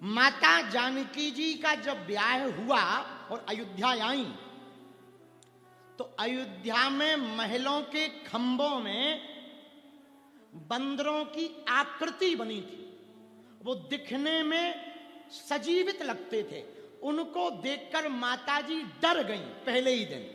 माता जानकी जी का जब ब्याह हुआ और अयोध्या आई तो अयोध्या में महलों के खंभों में बंदरों की आकृति बनी थी। वो दिखने में सजीवित लगते थे। उनको देखकर माताजी डर गईं पहले ही दिन।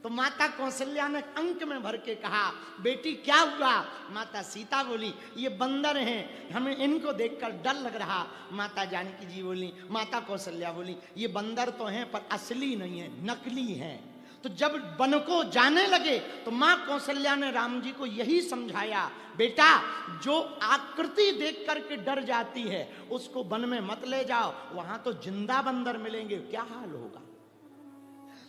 तो माता कौशल्या ने अंक में भर के कहा, बेटी क्या हुआ? माता सीता बोली, ये बंदर हैं, हमें इनको देखकर डर लग रहा। माता जानकी जी बोली, माता कौशल्या बोली, ये बंदर तो हैं पर असली नहीं है, नकली हैं। तो जब वन को जाने लगे तो मां कौशल्या ने राम जी को यही समझाया, बेटा जो आकृति देख करके डर जाती है उसको वन में मत ले जाओ, वहां तो जिंदा बंदर मिलेंगे, क्या हाल होगा।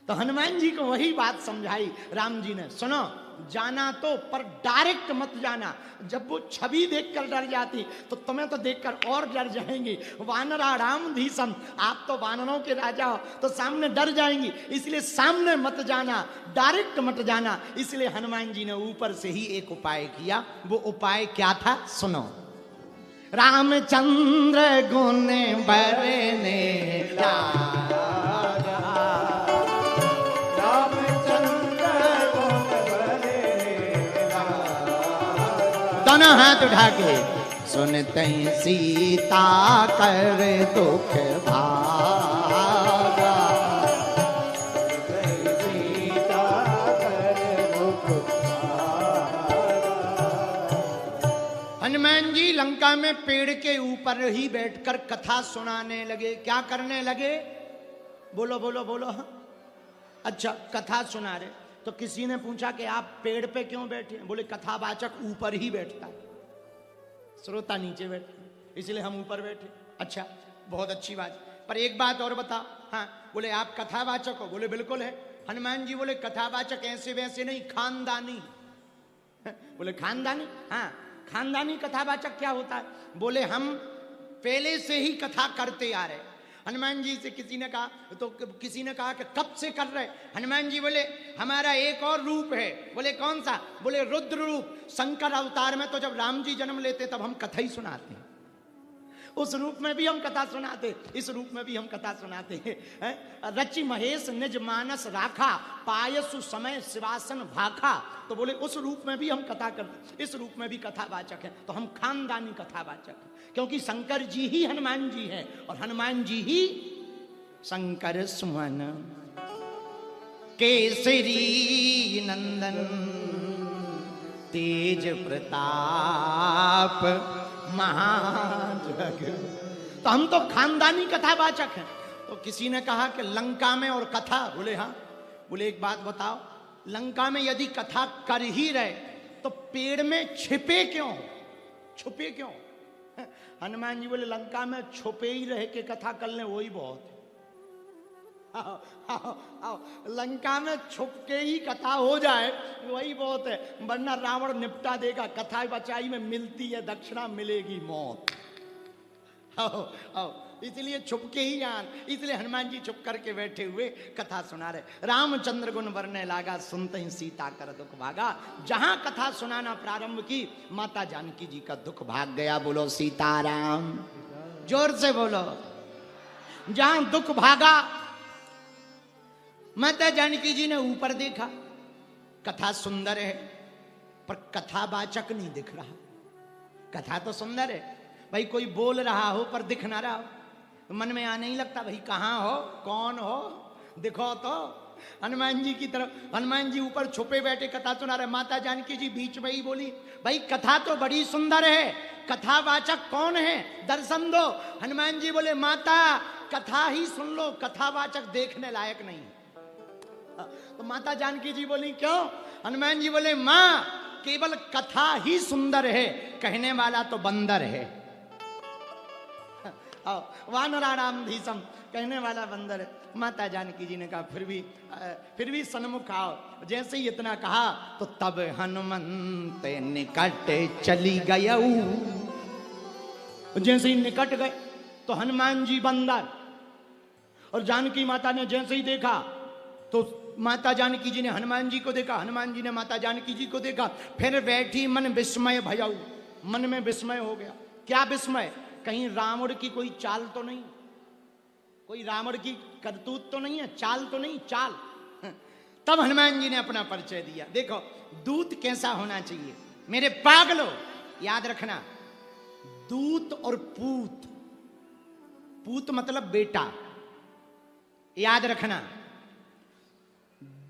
तो हनुमान जी को वही बात समझाई राम जी ने, सुनो जाना तो पर डायरेक्ट मत जाना। जब वो छवि देखकर डर जाती तो तुम्हें तो देखकर और डर जाएंगी। वानरा राम धीसम, आप तो वानरों के राजा हो तो सामने डर जाएंगी, इसलिए सामने मत जाना, डायरेक्ट मत जाना। इसलिए हनुमान जी ने ऊपर से ही एक उपाय किया। वो उपाय क्या था सुनो। रामचंद्र गुण बरने दोनों हाथ उठा के सुनते सीता कर दुख भागा, सीता कर दुख भागा। हनुमान जी लंका में पेड़ के ऊपर ही बैठकर कथा सुनाने लगे। क्या करने लगे? बोलो बोलो बोलो। अच्छा, कथा सुना रहे। तो किसी ने पूछा कि आप पेड़ पे क्यों बैठे? बोले कथावाचक ऊपर ही बैठता है, श्रोता नीचे बैठे, इसलिए हम ऊपर बैठे। अच्छा, बहुत अच्छी बात। पर एक बात और बताओ। हाँ, बोले आप कथावाचक हो? बोले बिल्कुल है। हनुमान जी बोले कथावाचक ऐसे वैसे नहीं, खानदानी। बोले खानदानी? हाँ, खानदानी कथावाचक क्या होता है? बोले हम पहले से ही कथा करते आ रहे। हनुमान जी से किसी ने कहा, तो किसी ने कहा कि कब से कर रहे? हनुमान जी बोले हमारा एक और रूप है। बोले कौन सा? बोले रुद्र रूप। शंकर अवतार में तो जब राम जी जन्म लेते तब हम कथा ही सुनाते हैं, उस रूप में भी हम कथा सुनाते, इस रूप में भी हम कथा सुनाते हैं। रचि महेश निज मानस राखा, पायसु समय शिवासन भाखा। तो बोले उस रूप में भी हम कथा करते, इस रूप में भी कथावाचक है। तो हम खानदानी कथावाचक हैं, क्योंकि शंकर जी ही हनुमान जी हैं और हनुमान जी ही शंकर सुमन केसरी नंदन तेज प्रताप महाजग। तो हम तो खानदानी कथावाचक हैं। तो किसी ने कहा कि लंका में और कथा? बोले हाँ। बोले एक बात बताओ, लंका में यदि कथा कर ही रहे तो पेड़ में छिपे क्यों? छुपे क्यों? हनुमान जी बोले लंका में छुपे ही रह के कथा कर ले वही बहुत है। आओ, आओ, आओ, लंका में छुप के ही कथा हो जाए वही बहुत है, वरना रावण निपटा देगा। कथा बचाई में मिलती है दक्षिणा, मिलेगी मौत। आओ, आओ, इसलिए छुप के ही जान। इसलिए हनुमान जी छुप करके बैठे हुए कथा सुना रहे। रामचंद्र गुण बरने लागा, सुनते ही सीता कर दुख भागा। जहां कथा सुनाना प्रारंभ की माता जानकी जी का दुख भाग गया। बोलो सीताराम, जोर से बोलो। जहां दुख भागा, माता जानकी जी ने ऊपर देखा, कथा सुंदर है पर कथावाचक नहीं दिख रहा। कथा तो सुंदर है भाई, कोई बोल रहा हो पर दिख ना रहा हो, तो मन में आ नहीं लगता भाई कहाँ हो, कौन हो, दिखो तो। हनुमान जी की तरफ, हनुमान जी ऊपर छुपे बैठे कथा सुना रहे। माता जानकी जी बीच में ही बोली, भाई कथा तो बड़ी सुंदर है, कथावाचक कौन है, दर्शन दो। हनुमान जी बोले माता कथा ही सुन लो, कथावाचक देखने लायक नहीं। तो माता जानकी जी बोली क्यों? हनुमान जी बोले मां केवल कथा ही सुंदर है, कहने वाला तो बंदर है। वानरा राम धीसम, कहने वाला बंदर है। माता जानकी जी ने कहा फिर भी सन्मुख आओ। जैसे ही इतना कहा तो तब हनुमंत निकट चली गयऊ। जैसे ही निकट गए तो हनुमान जी बंदर, और जानकी माता ने जैसे ही देखा तो माता जानकी जी ने हनुमान जी को देखा, हनुमान जी ने माता जानकी जी को देखा। फिर बैठी मन विस्मय भयऊ, मन में विस्मय हो गया। क्या विस्मय? कहीं रावण की कोई चाल तो नहीं, कोई रावण की करतूत तो नहीं है, चाल तो नहीं, चाल। तब हनुमान जी ने अपना परिचय दिया। देखो दूत कैसा होना चाहिए मेरे पागलों, याद रखना, दूत और पूत, पूत मतलब बेटा, याद रखना,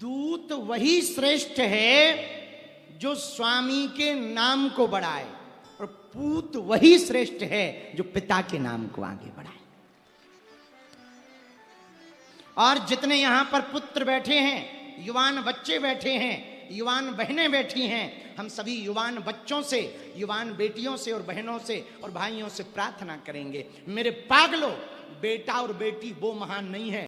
दूत वही श्रेष्ठ है जो स्वामी के नाम को बढ़ाए, और पूत वही श्रेष्ठ है जो पिता के नाम को आगे बढ़ाए। और जितने यहां पर पुत्र बैठे हैं, युवान बच्चे बैठे हैं, युवान बहनें बैठी हैं, हम सभी युवान बच्चों से, युवान बेटियों से और बहनों से और भाइयों से प्रार्थना करेंगे, मेरे पागलों, बेटा और बेटी वो महान नहीं है